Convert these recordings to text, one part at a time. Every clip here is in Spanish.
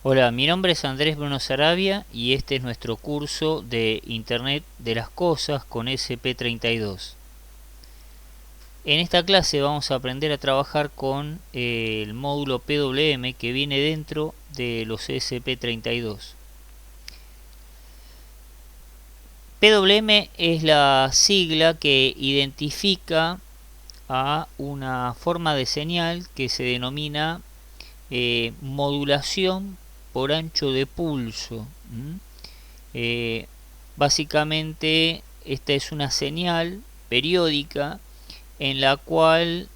Hola, mi nombre es Andrés Bruno Sarabia y este es nuestro curso de Internet de las Cosas con SP32. En esta clase vamos a aprender a trabajar con el módulo PWM que viene dentro de los SP32. PWM es la sigla que identifica a una forma de señal que se denomina modulación por ancho de pulso. Eh, Básicamente esta es una señal periódica en la cual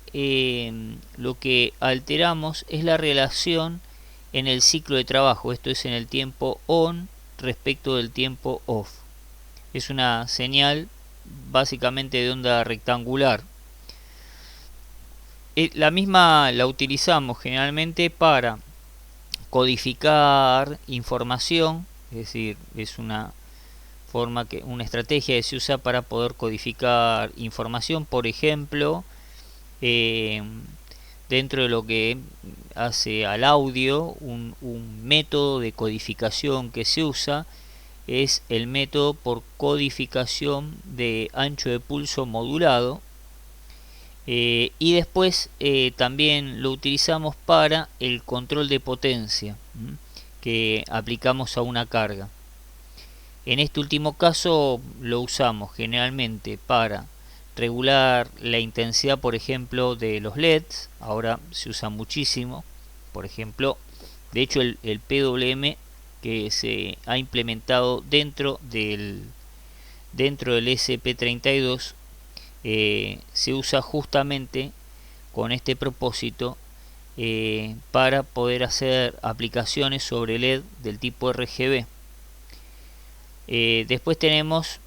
lo que alteramos es la relación en el ciclo de trabajo, esto es en el tiempo on respecto del tiempo off. Es una señal básicamente de onda rectangular. La misma la utilizamos generalmente para codificar información, es decir, es una una estrategia que se usa para poder codificar información, por ejemplo, eh, dentro de lo que hace al audio, un método de codificación que se usa es el método por codificación de ancho de pulso modulado. Y después también lo utilizamos para el control de potencia que aplicamos a una carga. En este último caso lo usamos generalmente para regular la intensidad, por ejemplo, de los LEDs. Ahora se usa muchísimo. Por ejemplo, de hecho el PWM que se ha implementado dentro del SP32 se usa justamente con este propósito para poder hacer aplicaciones sobre LED del tipo RGB. Después tenemos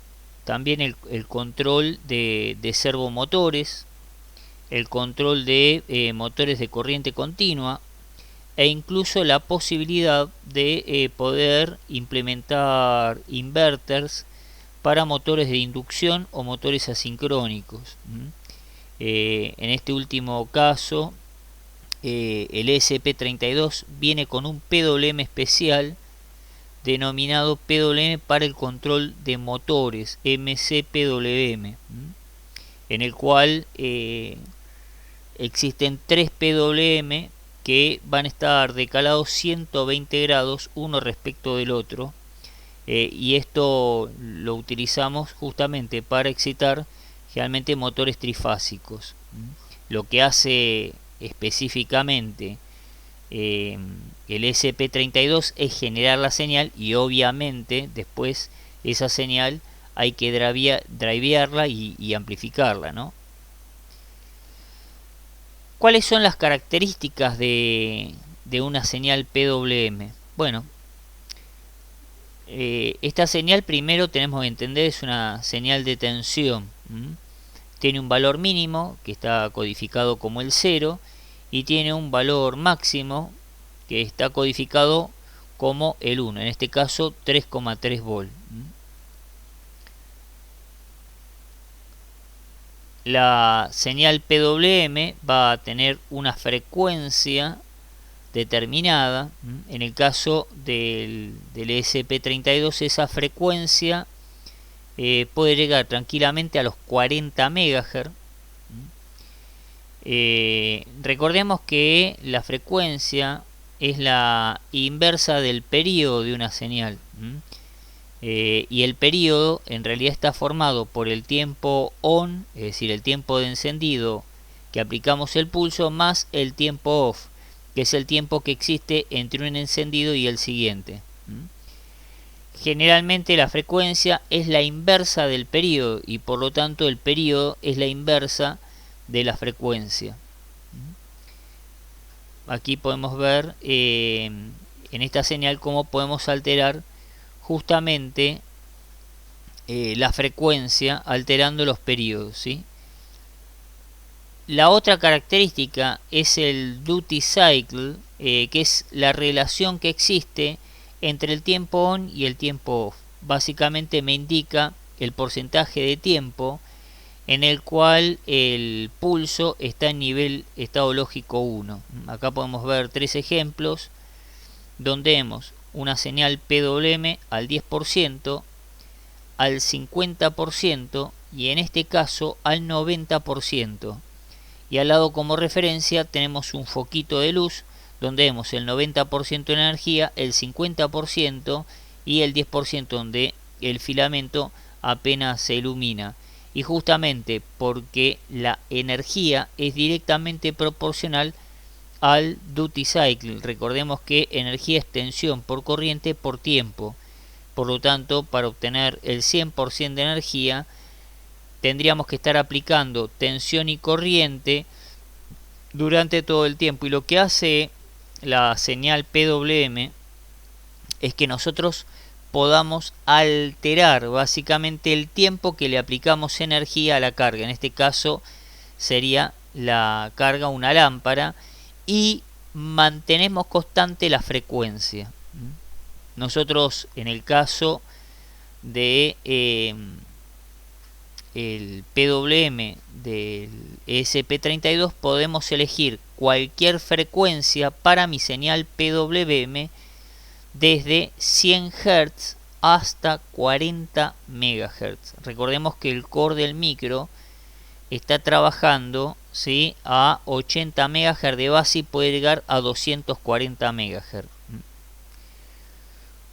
también el control de servomotores, el control de motores de corriente continua e incluso la posibilidad de poder implementar inverters para motores de inducción o motores asincrónicos. En este último caso, el SP32 viene con un PWM especial denominado PWM para el control de motores, MCPWM, en el cual existen 3 PWM que van a estar decalados 120 grados uno respecto del otro, y esto lo utilizamos justamente para excitar generalmente motores trifásicos. Lo que hace específicamente el SP32 es generar la señal y obviamente después esa señal hay que drivearla y amplificarla, ¿no? ¿Cuáles son las características de una señal PWM? Bueno, esta señal primero tenemos que entender es una señal de tensión. Tiene un valor mínimo que está codificado como el 0 y tiene un valor máximo que está codificado como el 1, en este caso 3,3 volt. La señal PWM va a tener una frecuencia determinada. En el caso del SP32 esa frecuencia puede llegar tranquilamente a los 40 MHz. Recordemos que la frecuencia es la inversa del periodo de una señal. Y el periodo en realidad está formado por el tiempo on, es decir, el tiempo de encendido que aplicamos el pulso, más el tiempo off, que es el tiempo que existe entre un encendido y el siguiente. Generalmente la frecuencia es la inversa del periodo y por lo tanto el periodo es la inversa de la frecuencia. Aquí podemos ver en esta señal cómo podemos alterar justamente la frecuencia alterando los periodos, ¿sí? La otra característica es el duty cycle, que es la relación que existe entre el tiempo on y el tiempo off. Básicamente me indica el porcentaje de tiempo en el cual el pulso está en nivel estado lógico 1. Acá podemos ver 3 ejemplos donde vemos una señal PWM al 10%, al 50% y en este caso al 90%. Y al lado como referencia tenemos un foquito de luz donde vemos el 90% de energía, el 50% y el 10% donde el filamento apenas se ilumina. Y justamente porque la energía es directamente proporcional al duty cycle. Recordemos que energía es tensión por corriente por tiempo. Por lo tanto, para obtener el 100% de energía, tendríamos que estar aplicando tensión y corriente durante todo el tiempo. Y lo que hace la señal PWM es que nosotros podamos alterar básicamente el tiempo que le aplicamos energía a la carga. En este caso sería la carga una lámpara y mantenemos constante la frecuencia. Nosotros en el caso de el PWM del ESP32 podemos elegir cualquier frecuencia para mi señal PWM desde 100 Hz hasta 40 MHz. Recordemos que el core del micro está trabajando, ¿sí?, a 80 MHz de base y puede llegar a 240 MHz.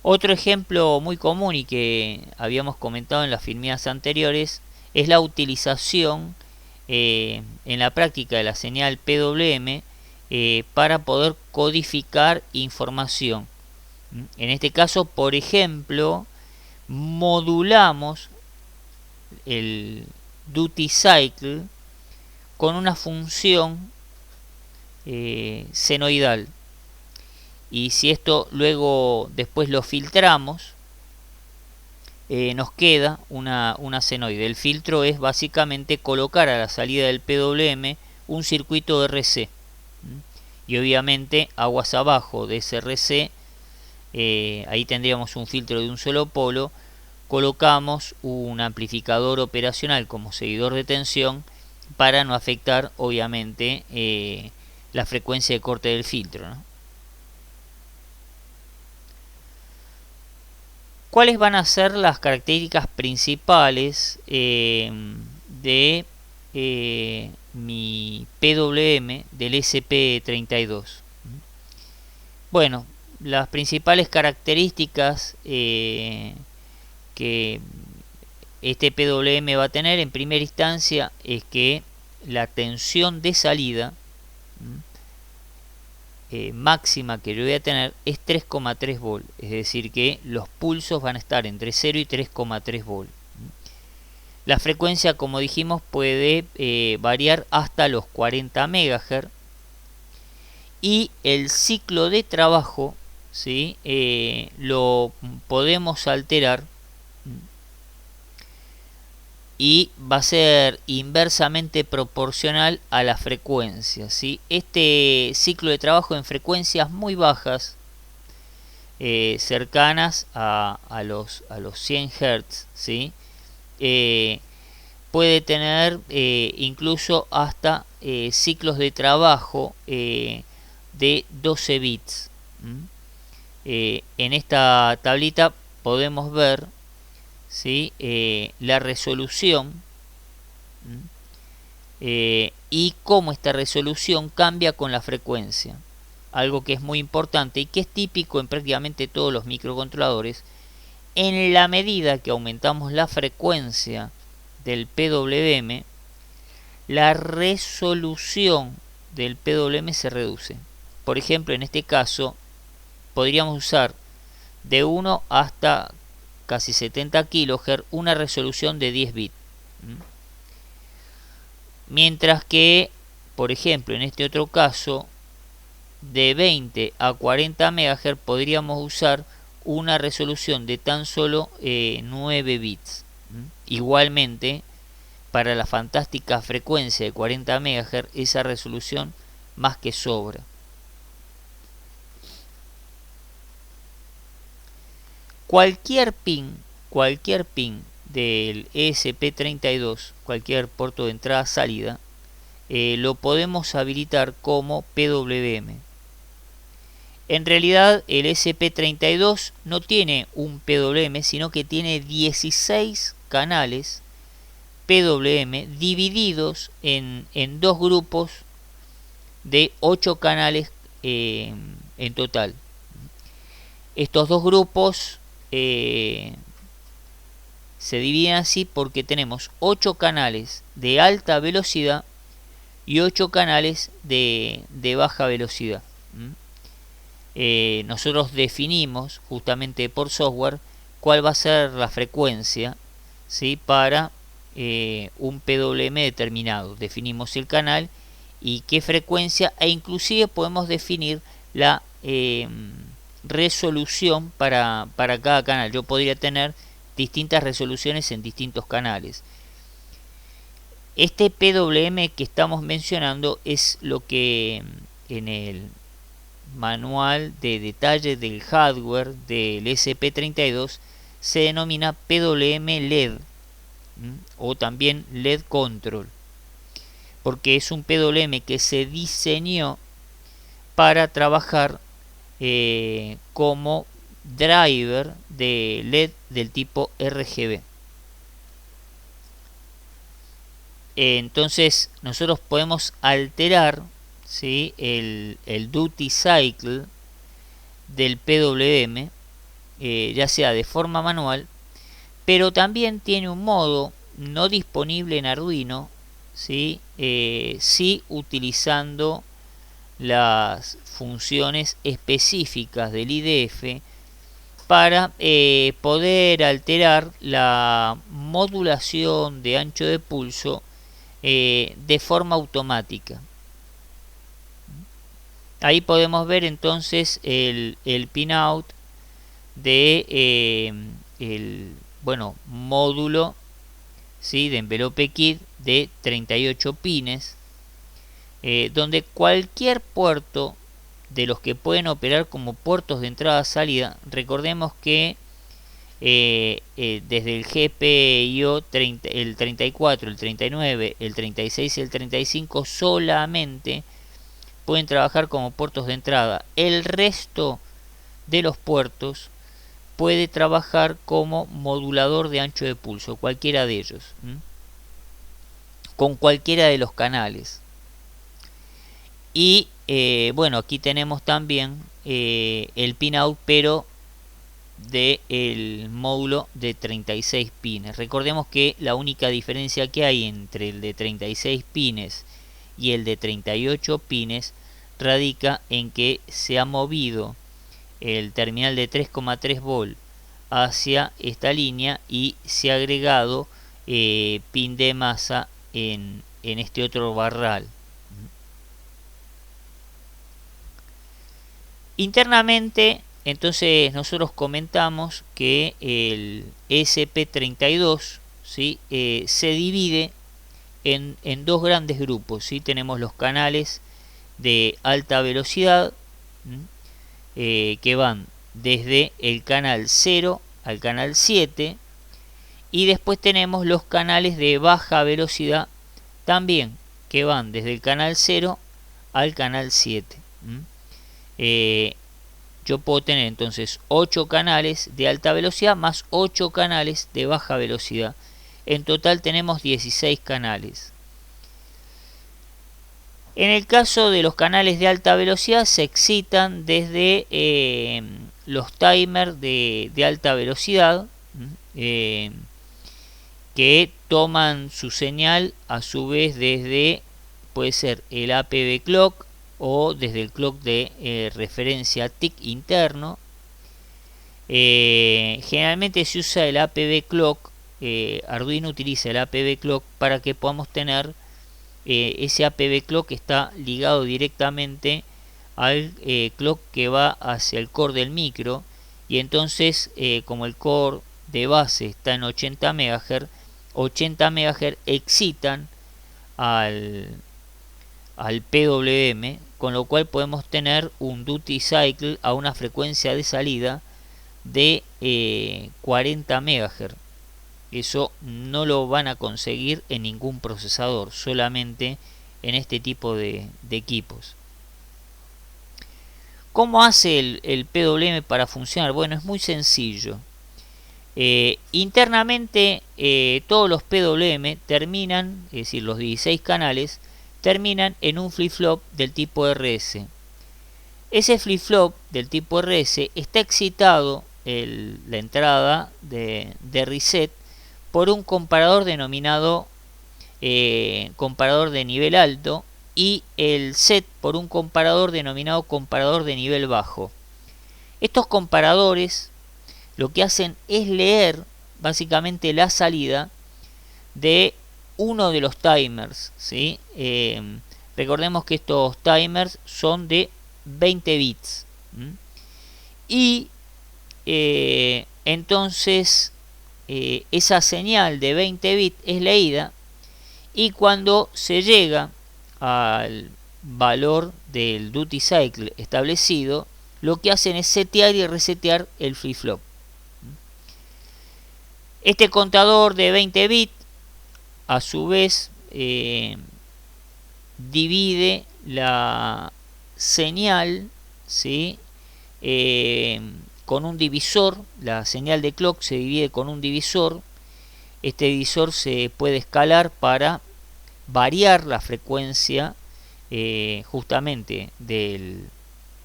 Otro ejemplo muy común y que habíamos comentado en las filmidas anteriores es la utilización en la práctica de la señal PWM para poder codificar información. En este caso, por ejemplo, modulamos el duty cycle con una función senoidal. Y si esto luego después lo filtramos, nos queda una senoide. El filtro es básicamente colocar a la salida del PWM un circuito RC. Y obviamente aguas abajo de ese RC, ahí tendríamos un filtro de un solo polo, colocamos un amplificador operacional como seguidor de tensión para no afectar obviamente la frecuencia de corte del filtro, ¿no? ¿Cuáles van a ser las características principales de mi PWM del ESP32? Bueno, las principales características que este PWM va a tener en primera instancia es que la tensión de salida máxima que yo voy a tener es 3,3 volt, es decir que los pulsos van a estar entre 0 y 3,3 volt. La frecuencia, como dijimos, puede variar hasta los 40 MHz y el ciclo de trabajo, ¿sí?, lo podemos alterar y va a ser inversamente proporcional a la frecuencia, ¿sí? Este ciclo de trabajo en frecuencias muy bajas, cercanas a los 100 Hz, ¿sí?, puede tener incluso hasta ciclos de trabajo de 12 bits. En esta tablita podemos ver, ¿sí?, la resolución y cómo esta resolución cambia con la frecuencia. Algo que es muy importante y que es típico en prácticamente todos los microcontroladores. En la medida que aumentamos la frecuencia del PWM, la resolución del PWM se reduce. Por ejemplo, en este caso podríamos usar de 1 hasta casi 70 kHz una resolución de 10 bits. Mientras que, por ejemplo, en este otro caso, de 20 a 40 MHz podríamos usar una resolución de tan solo 9 bits. Igualmente, para la fantástica frecuencia de 40 MHz, esa resolución más que sobra. Cualquier pin del ESP32, cualquier puerto de entrada-salida, lo podemos habilitar como PWM. En realidad el SP32 no tiene un PWM, sino que tiene 16 canales PWM divididos en dos grupos de 8 canales en total. Estos dos grupos se dividen así porque tenemos 8 canales de alta velocidad y 8 canales de baja velocidad. Nosotros definimos justamente por software cuál va a ser la frecuencia, ¿sí?, para un PWM determinado. Definimos el canal y qué frecuencia, e inclusive podemos definir la resolución para cada canal. Yo podría tener distintas resoluciones en distintos canales. Este PWM que estamos mencionando es lo que en el manual de detalle del hardware del SP32 se denomina PWM LED, o también LED Control, porque es un PWM que se diseñó para trabajar como driver de LED del tipo RGB. Entonces nosotros podemos alterar, ¿sí?, el duty cycle del PWM, ya sea de forma manual, pero también tiene un modo no disponible en Arduino, ¿sí?, sí utilizando las funciones específicas del IDF para poder alterar la modulación de ancho de pulso de forma automática. Ahí podemos ver entonces el pinout de el módulo, ¿sí?, de envelope kit de 38 pines, donde cualquier puerto de los que pueden operar como puertos de entrada-salida, recordemos que desde el GPIO el 34, el 39, el 36 y el 35 solamente pueden trabajar como puertos de entrada. El resto de los puertos puede trabajar como modulador de ancho de pulso, cualquiera de ellos, con cualquiera de los canales. Y aquí tenemos también el pinout, pero del módulo de 36 pines. Recordemos que la única diferencia que hay entre el de 36 pines y el de 38 pines radica en que se ha movido el terminal de 3,3 volt hacia esta línea y se ha agregado pin de masa en este otro barral. Internamente, entonces nosotros comentamos que el SP32, ¿sí?, se divide en dos grandes grupos, ¿sí? Tenemos los canales de alta velocidad, que van desde el canal 0 al canal 7, y después tenemos los canales de baja velocidad también, que van desde el canal 0 al canal 7. Yo puedo tener entonces 8 canales de alta velocidad más 8 canales de baja velocidad. En total tenemos 16 canales. En el caso de los canales de alta velocidad se excitan desde los timers de alta velocidad, que toman su señal a su vez desde, puede ser el APB clock o desde el clock de referencia TIC interno. Generalmente se usa el APB clock, Arduino utiliza el APB clock para que podamos tener ese APB clock que está ligado directamente al clock que va hacia el core del micro, y entonces como el core de base está en 80 MHz, 80 MHz excitan al PWM, con lo cual podemos tener un duty cycle a una frecuencia de salida de 40 MHz. Eso no lo van a conseguir en ningún procesador, solamente en este tipo de equipos. ¿Cómo hace el PWM para funcionar? Bueno, es muy sencillo. Internamente todos los PWM terminan, es decir, los 16 canales, terminan en un flip-flop del tipo RS. Ese flip-flop del tipo RS está excitado la entrada de reset por un comparador denominado comparador de nivel alto y el set por un comparador denominado comparador de nivel bajo. Estos comparadores lo que hacen es leer básicamente la salida de uno de los timers, ¿sí? Recordemos que estos timers son de 20 bits. Y entonces esa señal de 20 bits es leída, y cuando se llega al valor del duty cycle establecido, lo que hacen es setear y resetear el flip-flop. Este contador de 20 bits a su vez divide la señal, ¿sí? Con un divisor. La señal de clock se divide con un divisor. Este divisor se puede escalar para variar la frecuencia justamente del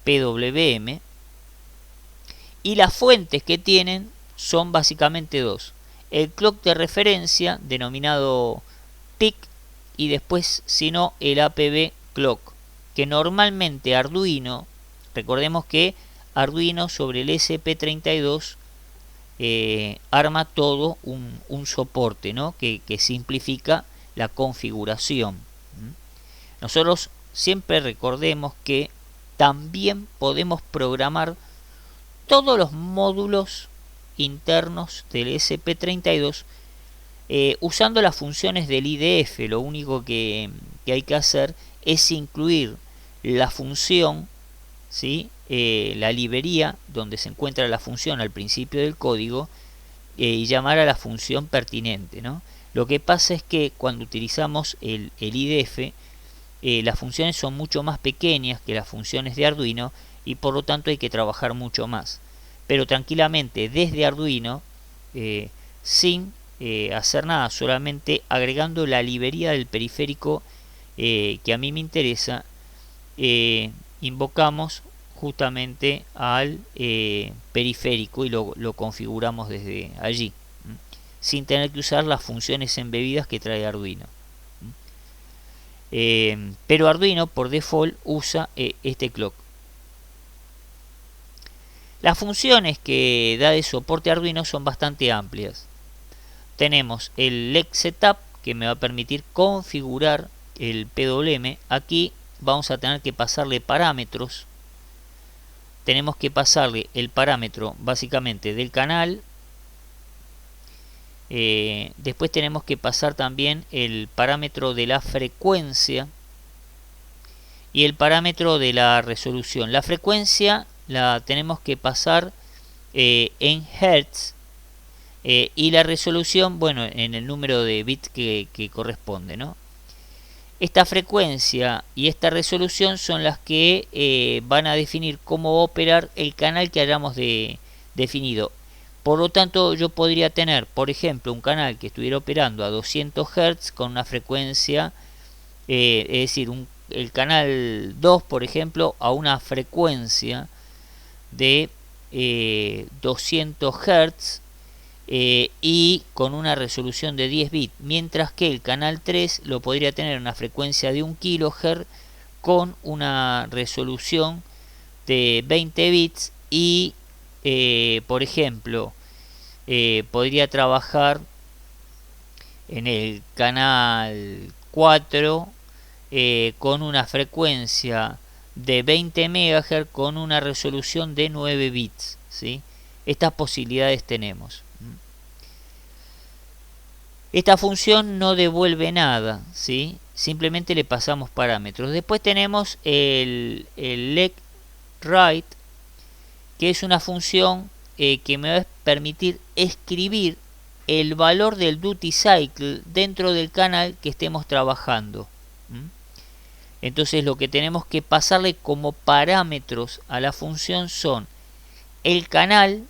PWM, y las fuentes que tienen son básicamente dos: el clock de referencia denominado PIC y después, si no, el APB clock, que normalmente Arduino, recordemos que Arduino sobre el ESP32 arma todo un soporte, ¿no? que simplifica la configuración. Nosotros siempre recordemos que también podemos programar todos los módulos internos del ESP32 usando las funciones del IDF. Lo único que hay que hacer es incluir la función, ¿sí? La librería donde se encuentra la función al principio del código, y llamar a la función pertinente, ¿no? Lo que pasa es que cuando utilizamos el IDF, las funciones son mucho más pequeñas que las funciones de Arduino, y por lo tanto hay que trabajar mucho más. Pero tranquilamente desde Arduino, sin hacer nada, solamente agregando la librería del periférico que a mí me interesa, invocamos justamente al periférico y lo configuramos desde allí, sin tener que usar las funciones embebidas que trae Arduino. Pero Arduino por default usa este clock. Las funciones que da de soporte a Arduino son bastante amplias. Tenemos el leg setup, que me va a permitir configurar el PWM. Aquí vamos a tener que pasarle parámetros. Tenemos que pasarle el parámetro básicamente del canal. Después tenemos que pasar también el parámetro de la frecuencia y el parámetro de la resolución. La frecuencia la tenemos que pasar en Hertz, y la resolución, bueno, en el número de bits que corresponde, ¿no? Esta frecuencia y esta resolución son las que van a definir cómo va a operar el canal que hayamos definido. Por lo tanto, yo podría tener, por ejemplo, un canal que estuviera operando a 200 Hz con una frecuencia, es decir, el canal 2, por ejemplo, a una frecuencia de 200 Hz y con una resolución de 10 bits, mientras que el canal 3 lo podría tener una frecuencia de 1 kHz con una resolución de 20 bits y por ejemplo podría trabajar en el canal 4 con una frecuencia de 20 MHz con una resolución de 9 bits, ¿sí? Estas posibilidades tenemos. Esta función no devuelve nada, ¿sí? Simplemente le pasamos parámetros. Después tenemos el leg write, que es una función que me va a permitir escribir el valor del duty cycle dentro del canal que estemos trabajando. Entonces lo que tenemos que pasarle como parámetros a la función son el canal,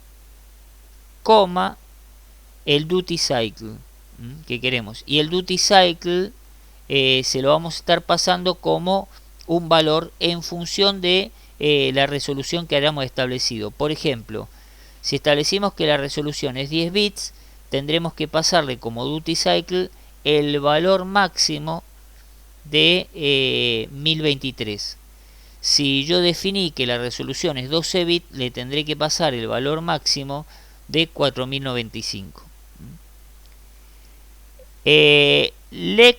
coma, el duty cycle que queremos. Y el duty cycle se lo vamos a estar pasando como un valor en función de la resolución que hayamos establecido. Por ejemplo, si establecimos que la resolución es 10 bits, tendremos que pasarle como duty cycle el valor máximo de 1023. Si yo definí que la resolución es 12 bits, le tendré que pasar el valor máximo de 4095. Let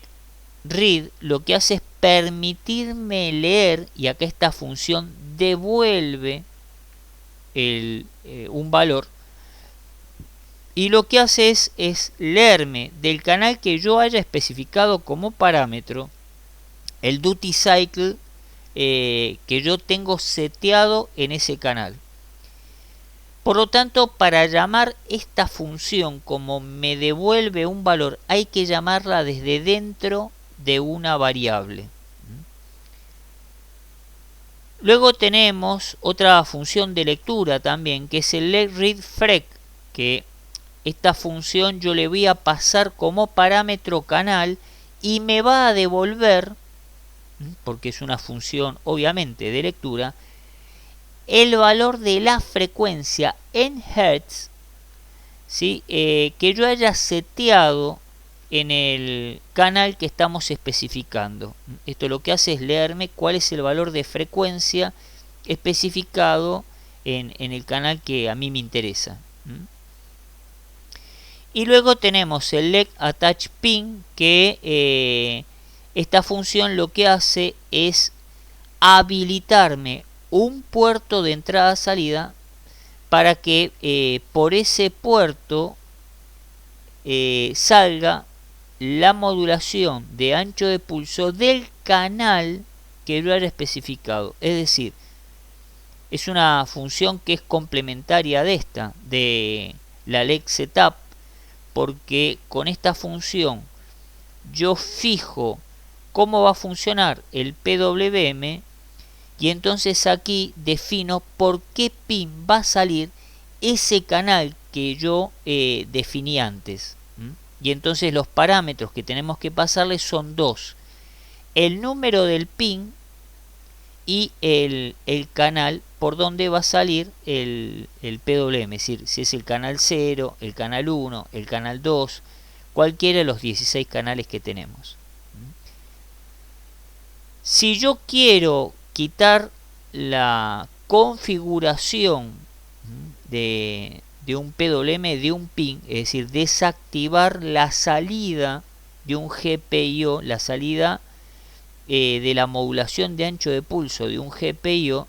read lo que hace es permitirme leer, y acá esta función devuelve un valor, y lo que hace es leerme del canal que yo haya especificado como parámetro el duty cycle que yo tengo seteado en ese canal. Por lo tanto, para llamar esta función como me devuelve un valor, hay que llamarla desde dentro de una variable. Luego tenemos otra función de lectura también, que es el letReadFrec, que esta función yo le voy a pasar como parámetro canal y me va a devolver, porque es una función obviamente de lectura, el valor de la frecuencia en Hertz, ¿sí? Que yo haya seteado en el canal que estamos especificando. Esto lo que hace es leerme cuál es el valor de frecuencia especificado en el canal que a mí me interesa. Y luego tenemos el letAttachPin, que esta función lo que hace es habilitarme un puerto de entrada-salida para que por ese puerto salga la modulación de ancho de pulso del canal que yo haya especificado. Es decir, es una función que es complementaria de esta, de la letSetup, porque con esta función yo fijo cómo va a funcionar el PWM, y entonces aquí defino por qué pin va a salir ese canal que yo definí antes. Y entonces los parámetros que tenemos que pasarle son dos: el número del pin y el canal por donde va a salir el PWM, es decir, si es el canal 0, el canal 1, el canal 2, cualquiera de los 16 canales que tenemos. Si yo quiero quitar la configuración de un PWM de un pin, es decir, desactivar la salida de un GPIO, la salida de la modulación de ancho de pulso de un GPIO,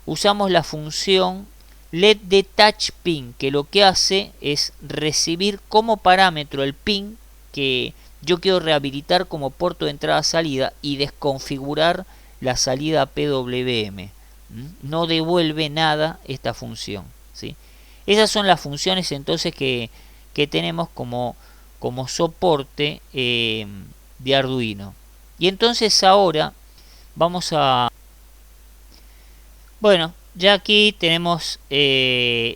usamos la función letDetachPin, que lo que hace es recibir como parámetro el pin que yo quiero rehabilitar como puerto de entrada-salida y desconfigurar la salida PWM. No devuelve nada esta función, ¿sí? Esas son las funciones entonces que tenemos como soporte de Arduino. Y entonces ahora vamos a... Bueno, ya aquí tenemos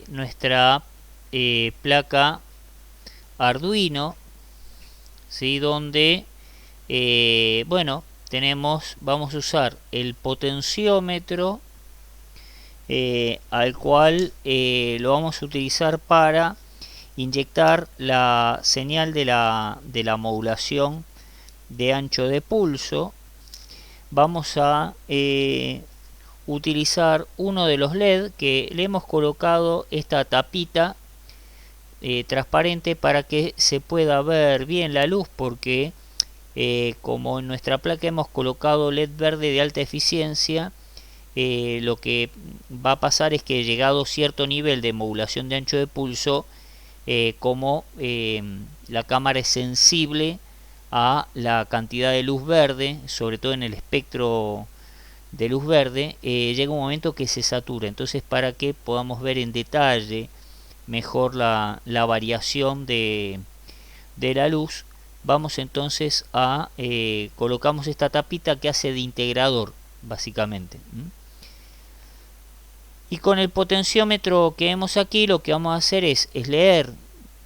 nuestra placa Arduino, ¿sí? Donde, bueno, vamos a usar el potenciómetro, al cual lo vamos a utilizar para inyectar la señal de la modulación de ancho de pulso. Vamos a utilizar uno de los LED que le hemos colocado esta tapita transparente para que se pueda ver bien la luz, porque como en nuestra placa hemos colocado LED verde de alta eficiencia, lo que va a pasar es que llegado cierto nivel de modulación de ancho de pulso, como la cámara es sensible a la cantidad de luz verde, sobre todo en el espectro de luz verde, llega un momento que se satura. Entonces, para que podamos ver en detalle mejor la variación de la luz, vamos entonces a colocamos esta tapita que hace de integrador básicamente. Y con el potenciómetro que vemos aquí, lo que vamos a hacer es leer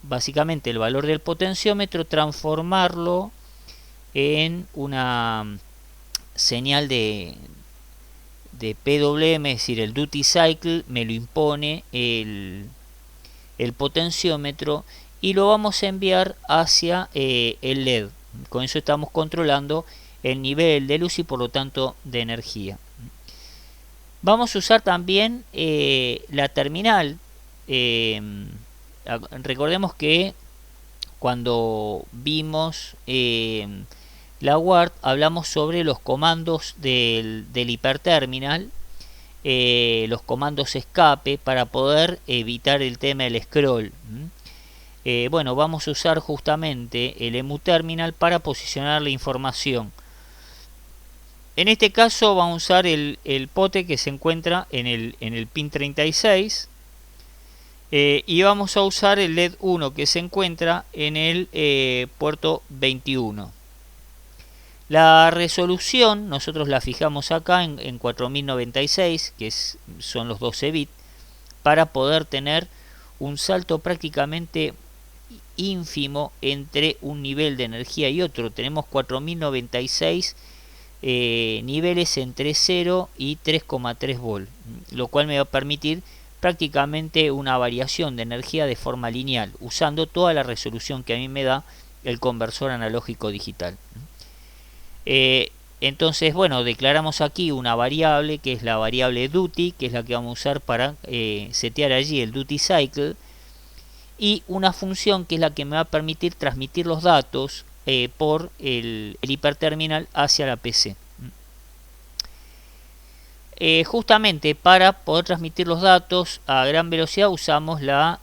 básicamente el valor del potenciómetro, transformarlo en una señal de PWM, es decir, el duty cycle me lo impone el potenciómetro, y lo vamos a enviar hacia el LED. Con eso estamos controlando el nivel de luz y por lo tanto de energía. Vamos a usar también la terminal. Recordemos que cuando vimos la UART hablamos sobre los comandos del hiperterminal, los comandos escape para poder evitar el tema del scroll. Bueno, vamos a usar justamente el EmuTerminal para posicionar la información. En este caso vamos a usar el POTE que se encuentra en el pin 36, y vamos a usar el LED 1 que se encuentra en el puerto 21. La resolución nosotros la fijamos acá en 4096, que son los 12 bits, para poder tener un salto prácticamente ínfimo entre un nivel de energía y otro. Tenemos 4096 niveles entre 0 y 3,3 volt, lo cual me va a permitir prácticamente una variación de energía de forma lineal, usando toda la resolución que a mí me da el conversor analógico digital. Entonces, bueno, declaramos aquí una variable que es la variable duty, que es la que vamos a usar para setear allí el duty cycle, y una función que es la que me va a permitir transmitir los datos por el hiperterminal hacia la PC. Justamente para poder transmitir los datos a gran velocidad usamos la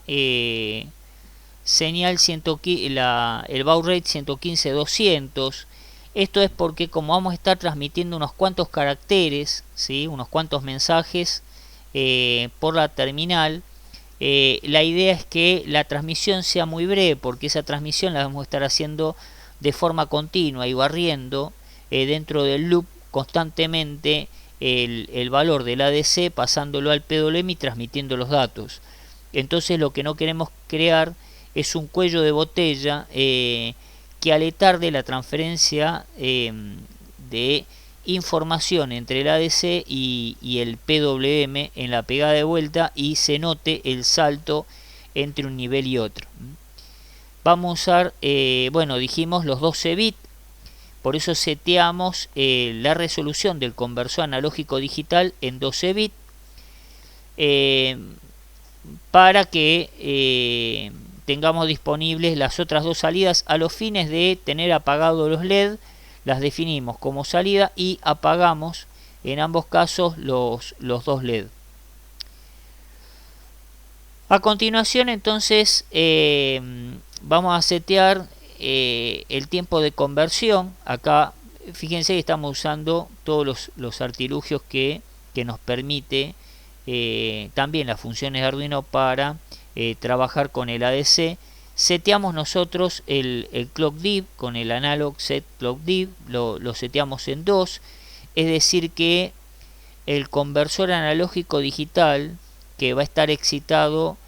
señal el baud rate 115-200. Esto es porque como vamos a estar transmitiendo unos cuantos caracteres, ¿sí?, unos cuantos mensajes por la terminal, la idea es que la transmisión sea muy breve, porque esa transmisión la vamos a estar haciendo de forma continua y barriendo dentro del loop constantemente el valor del ADC, pasándolo al PWM y transmitiendo los datos. Entonces lo que no queremos crear es un cuello de botella que al tarde la transferencia de información entre el ADC y el PWM en la pegada de vuelta y se note el salto entre un nivel y otro. Vamos a usar, bueno, dijimos los 12 bits, por eso seteamos la resolución del conversor analógico digital en 12 bits para que tengamos disponibles las otras dos salidas a los fines de tener apagados los LED. Las definimos como salida y apagamos en ambos casos los dos LED. A continuación entonces vamos a setear el tiempo de conversión. Acá fíjense que estamos usando todos los artilugios que nos permite también las funciones de Arduino para trabajar con el ADC. Seteamos nosotros el clock div con el analog set clock div, lo seteamos en 2, es decir que el conversor analógico digital que va a estar excitado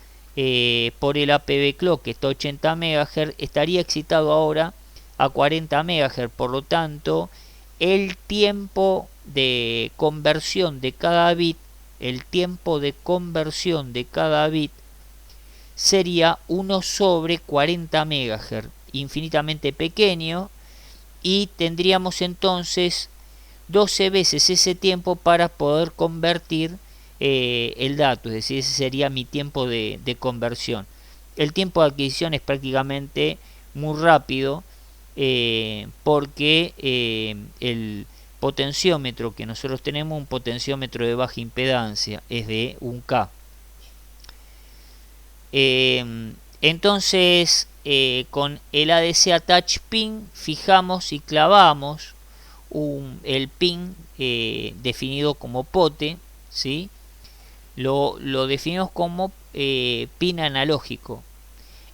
por el APB clock, que está a 80 MHz, estaría excitado ahora a 40 MHz, por lo tanto el tiempo de conversión de cada bit, sería 1 sobre 40 MHz, infinitamente pequeño, y tendríamos entonces 12 veces ese tiempo para poder convertir el dato, es decir, ese sería mi tiempo de conversión. El tiempo de adquisición es prácticamente muy rápido porque el potenciómetro que nosotros tenemos, un potenciómetro de baja impedancia, es de 1K. Entonces con el ADC Attach Pin fijamos y clavamos el pin definido como pote, ¿sí? Lo definimos como pin analógico.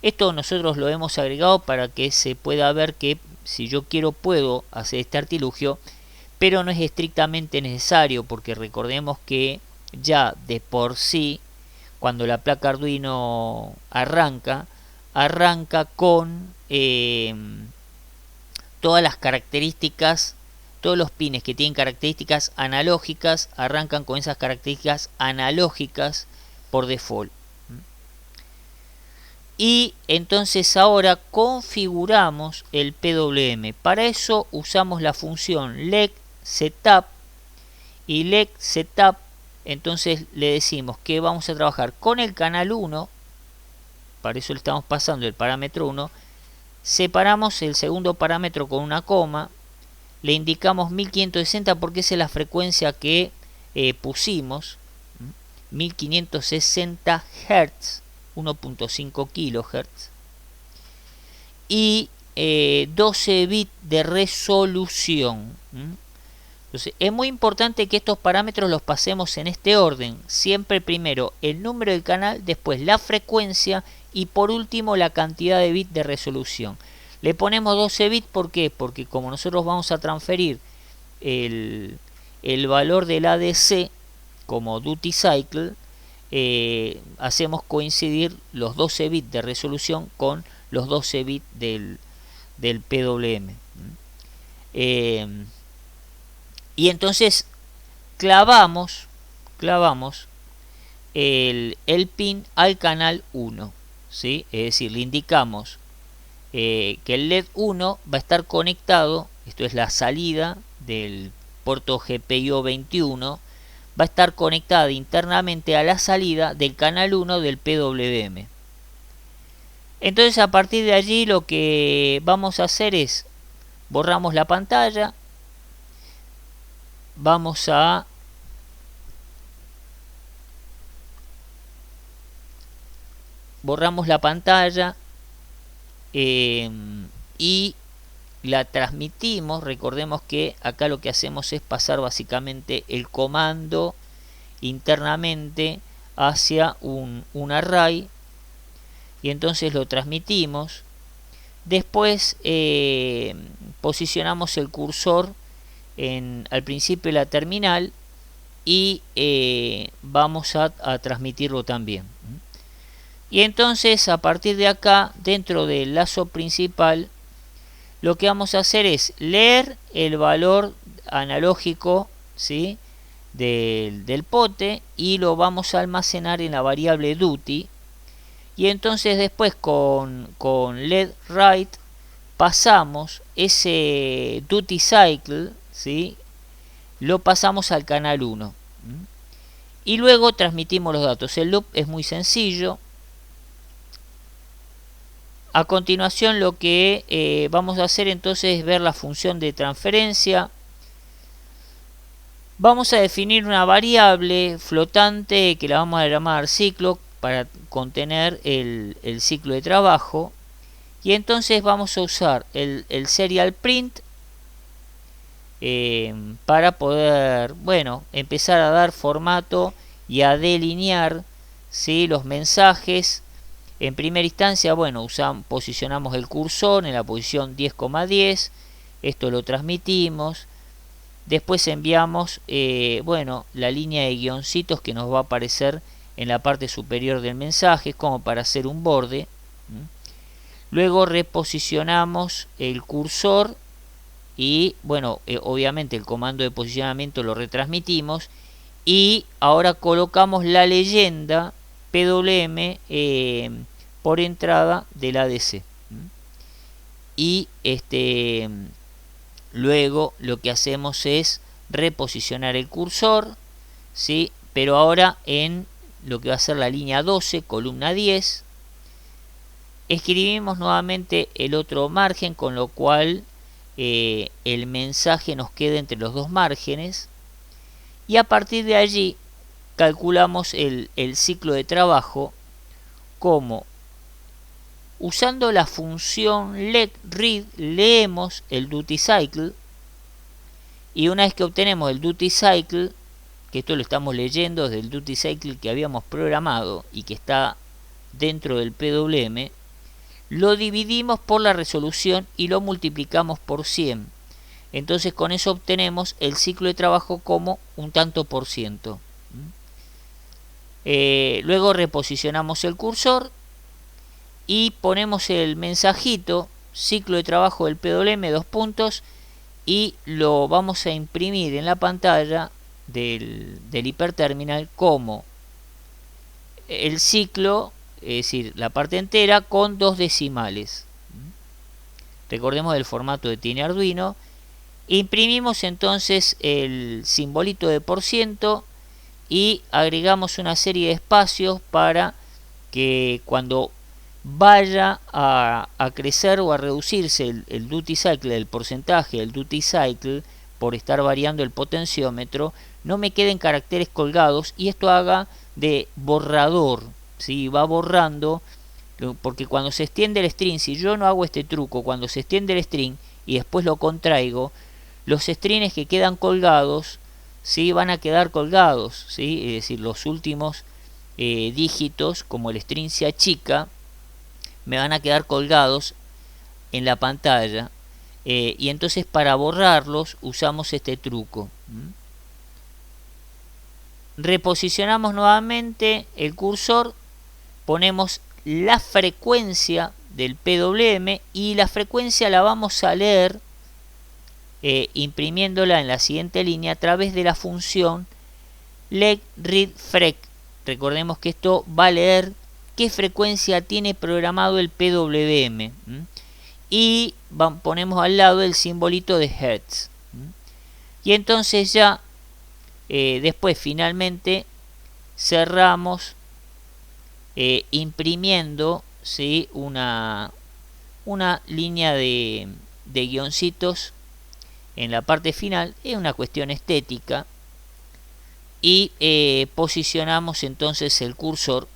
Esto nosotros lo hemos agregado para que se pueda ver que si yo quiero puedo hacer este artilugio, pero no es estrictamente necesario, porque recordemos que ya de por sí, cuando la placa Arduino arranca con todas las características, todos los pines que tienen características analógicas, arrancan con esas características analógicas por default. Y entonces ahora configuramos el PWM. Para eso usamos la función leg setup, y leg setup, entonces le decimos que vamos a trabajar con el canal 1, para eso le estamos pasando el parámetro 1, separamos el segundo parámetro con una coma, le indicamos 1560 porque esa es la frecuencia que pusimos, 1560 Hz, 1.5 kHz, y 12 bits de resolución. Entonces es muy importante que estos parámetros los pasemos en este orden, siempre primero el número del canal, después la frecuencia y por último la cantidad de bits de resolución. Le ponemos 12 bits, ¿por qué? Porque como nosotros vamos a transferir el valor del ADC como duty cycle, hacemos coincidir los 12 bits de resolución con los 12 bits del PWM. Y entonces clavamos el pin al canal 1, ¿sí? Es decir, le indicamos que el LED 1 va a estar conectado, esto es la salida del puerto GPIO 21, va a estar conectada internamente a la salida del canal 1 del PWM. Entonces a partir de allí lo que vamos a hacer es borramos la pantalla, vamos a borramos la pantalla y la transmitimos. Recordemos que acá lo que hacemos es pasar básicamente el comando internamente hacia un array y entonces lo transmitimos. Después posicionamos el cursor al principio de la terminal y vamos a transmitirlo también. Y entonces a partir de acá, dentro del lazo principal, lo que vamos a hacer es leer el valor analógico, ¿sí?, del pote, y lo vamos a almacenar en la variable duty. Y entonces después con LED write pasamos ese duty cycle, ¿sí?, lo pasamos al canal 1. Y luego transmitimos los datos. El loop es muy sencillo. A continuación lo que vamos a hacer entonces es ver la función de transferencia. Vamos a definir una variable flotante que la vamos a llamar ciclo para contener el ciclo de trabajo. Y entonces vamos a usar el serial print para poder, bueno, empezar a dar formato y a delinear, ¿sí?, los mensajes. En primera instancia, bueno, posicionamos el cursor en la posición 10,10, esto lo transmitimos. Después enviamos, bueno, la línea de guioncitos que nos va a aparecer en la parte superior del mensaje, como para hacer un borde. Luego reposicionamos el cursor y, bueno, obviamente el comando de posicionamiento lo retransmitimos. Y ahora colocamos la leyenda PWM por entrada del ADC. Y luego lo que hacemos es reposicionar el cursor, ¿sí?, pero ahora en lo que va a ser la línea 12, columna 10. Escribimos nuevamente el otro margen, con lo cual el mensaje nos queda entre los dos márgenes. Y a partir de allí calculamos el ciclo de trabajo como, usando la función legRead, leemos el duty cycle. Y una vez que obtenemos el duty cycle, que esto lo estamos leyendo desde el duty cycle que habíamos programado y que está dentro del PWM, lo dividimos por la resolución y lo multiplicamos por 100. Entonces con eso obtenemos el ciclo de trabajo como un tanto por ciento. Luego reposicionamos el cursor y ponemos el mensajito ciclo de trabajo del PWM, dos puntos, y lo vamos a imprimir en la pantalla del hiperterminal como el ciclo, es decir, la parte entera con 2 decimales. Recordemos el formato que tiene Arduino. Imprimimos entonces el simbolito de por ciento y agregamos una serie de espacios para que cuando vaya a crecer o a reducirse el duty cycle, el porcentaje del duty cycle, por estar variando el potenciómetro, no me queden caracteres colgados y esto haga de borrador, ¿sí? Va borrando, porque cuando se extiende el string, si yo no hago este truco, cuando se extiende el string y después lo contraigo, los strings que quedan colgados, ¿sí? Van a quedar colgados, ¿sí? Es decir, los últimos dígitos, como el string se achica, me van a quedar colgados en la pantalla, y entonces para borrarlos usamos este truco. Reposicionamos nuevamente el cursor, ponemos la frecuencia del PWM y la frecuencia la vamos a leer imprimiéndola en la siguiente línea a través de la función letReadFrec. Recordemos que esto va a leer qué frecuencia tiene programado el PWM, y ponemos al lado el simbolito de Hertz, y entonces ya después finalmente cerramos imprimiendo, ¿sí? una línea de guioncitos en la parte final. Es una cuestión estética, y posicionamos entonces el cursor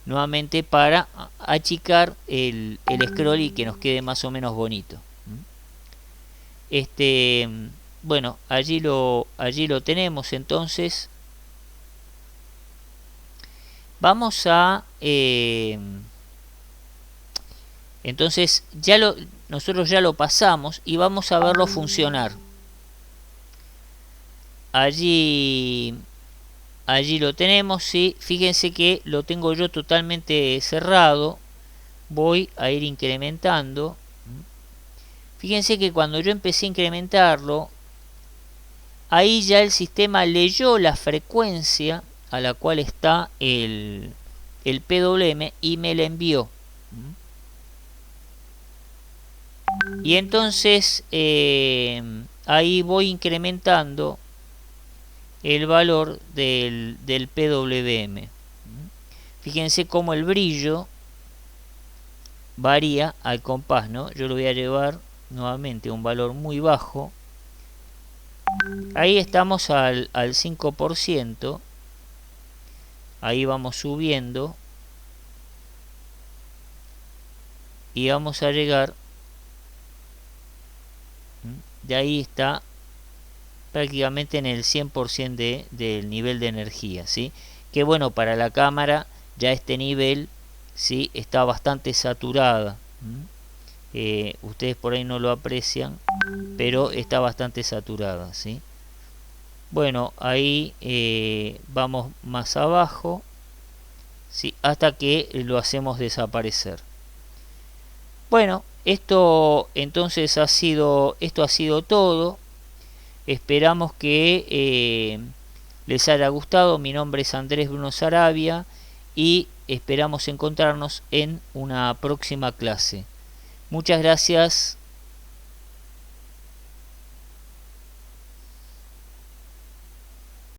nuevamente para achicar el scroll y que nos quede más o menos bonito. Bueno, allí lo tenemos. Entonces vamos a entonces nosotros ya lo pasamos y vamos a verlo funcionar. Allí lo tenemos, ¿sí? Fíjense que lo tengo yo totalmente cerrado. Voy a ir incrementando. Fíjense que cuando yo empecé a incrementarlo, ahí ya el sistema leyó la frecuencia a la cual está el PWM y me la envió. Y entonces ahí voy incrementando el valor del PWM. Fíjense cómo el brillo varía al compás, ¿no? Yo lo voy a llevar nuevamente a un valor muy bajo. Ahí estamos al 5%. Ahí vamos subiendo y vamos a llegar, de ahí está prácticamente en el 100% del nivel de energía, ¿sí? Que bueno, para la cámara ya este nivel, ¿sí? Está bastante saturada. Ustedes por ahí no lo aprecian, pero está bastante saturada, ¿sí? Bueno, ahí vamos más abajo, ¿sí? Hasta que lo hacemos desaparecer. Bueno, esto entonces ha sido todo. Esperamos que les haya gustado. Mi nombre es Andrés Bruno Sarabia y esperamos encontrarnos en una próxima clase. Muchas gracias.